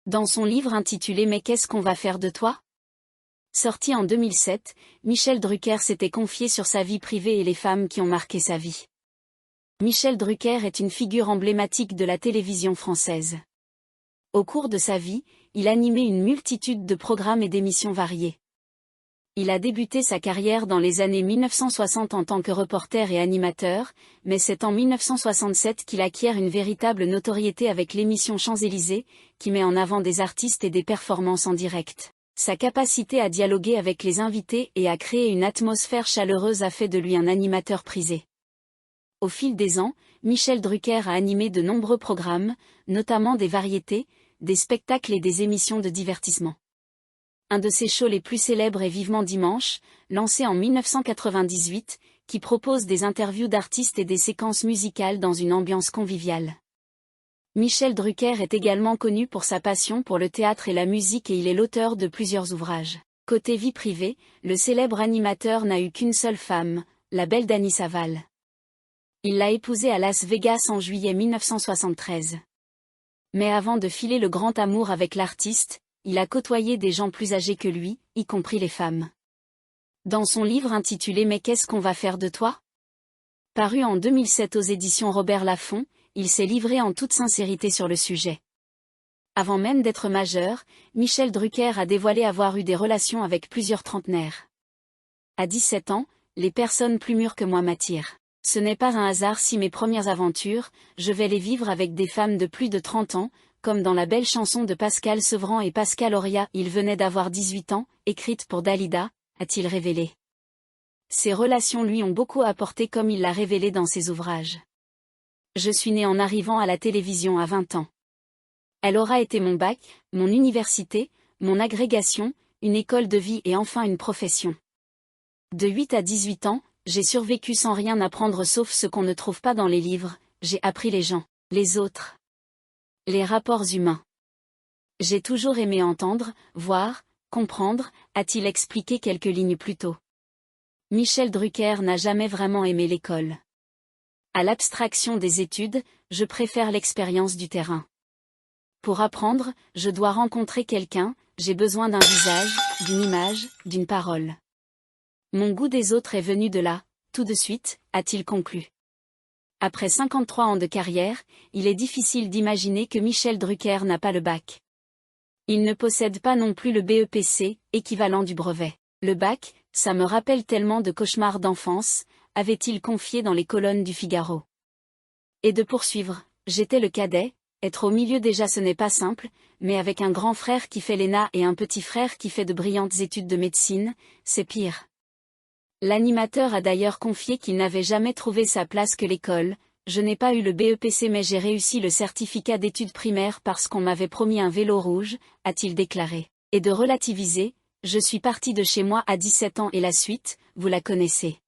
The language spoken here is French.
Dans son livre intitulé Mais qu'est-ce qu'on va faire de toi? Sorti en 2007, Michel Drucker s'était confié sur sa vie privée et les femmes qui ont marqué sa vie. Michel Drucker est une figure emblématique de la télévision française. Au cours de sa vie, il animait une multitude de programmes et d'émissions variées. Il a débuté sa carrière dans les années 1960 en tant que reporter et animateur, mais c'est en 1967 qu'il acquiert une véritable notoriété avec l'émission Champs-Élysées, qui met en avant des artistes et des performances en direct. Sa capacité à dialoguer avec les invités et à créer une atmosphère chaleureuse a fait de lui un animateur prisé. Au fil des ans, Michel Drucker a animé de nombreux programmes, notamment des variétés, des spectacles et des émissions de divertissement. Un de ses shows les plus célèbres est Vivement Dimanche, lancé en 1998, qui propose des interviews d'artistes et des séquences musicales dans une ambiance conviviale. Michel Drucker est également connu pour sa passion pour le théâtre et la musique et il est l'auteur de plusieurs ouvrages. Côté vie privée, le célèbre animateur n'a eu qu'une seule femme, la belle Dany Saval. Il l'a épousée à Las Vegas en juillet 1973. Mais avant de filer le grand amour avec l'artiste, il a côtoyé des gens plus âgés que lui, y compris les femmes. Dans son livre intitulé Mais qu'est-ce qu'on va faire de toi? Paru en 2007 aux éditions Robert Laffont, il s'est livré en toute sincérité sur le sujet. Avant même d'être majeur, Michel Drucker a dévoilé avoir eu des relations avec plusieurs trentenaires. À 17 ans, les personnes plus mûres que moi m'attirent. Ce n'est pas un hasard si mes premières aventures, je vais les vivre avec des femmes de plus de 30 ans, comme dans la belle chanson de Pascal Sevran et Pascal Auria, il venait d'avoir 18 ans, écrite pour Dalida, a-t-il révélé. Ces relations lui ont beaucoup apporté comme il l'a révélé dans ses ouvrages. Je suis né en arrivant à la télévision à 20 ans. Elle aura été mon bac, mon université, mon agrégation, une école de vie et enfin une profession. De 8 à 18 ans, j'ai survécu sans rien apprendre sauf ce qu'on ne trouve pas dans les livres, j'ai appris les gens, les autres. Les rapports humains. J'ai toujours aimé entendre, voir, comprendre, a-t-il expliqué quelques lignes plus tôt. Michel Drucker n'a jamais vraiment aimé l'école. À l'abstraction des études, je préfère l'expérience du terrain. Pour apprendre, je dois rencontrer quelqu'un, j'ai besoin d'un visage, d'une image, d'une parole. Mon goût des autres est venu de là, tout de suite, a-t-il conclu. Après 53 ans de carrière, il est difficile d'imaginer que Michel Drucker n'a pas le bac. Il ne possède pas non plus le BEPC, équivalent du brevet. Le bac, ça me rappelle tellement de cauchemars d'enfance, avait-il confié dans les colonnes du Figaro. Et de poursuivre, j'étais le cadet, être au milieu déjà ce n'est pas simple, mais avec un grand frère qui fait l'ENA et un petit frère qui fait de brillantes études de médecine, c'est pire. L'animateur a d'ailleurs confié qu'il n'avait jamais trouvé sa place que l'école. Je n'ai pas eu le BEPC mais j'ai réussi le certificat d'études primaires parce qu'on m'avait promis un vélo rouge, a-t-il déclaré. Et de relativiser, je suis parti de chez moi à 17 ans et la suite, vous la connaissez.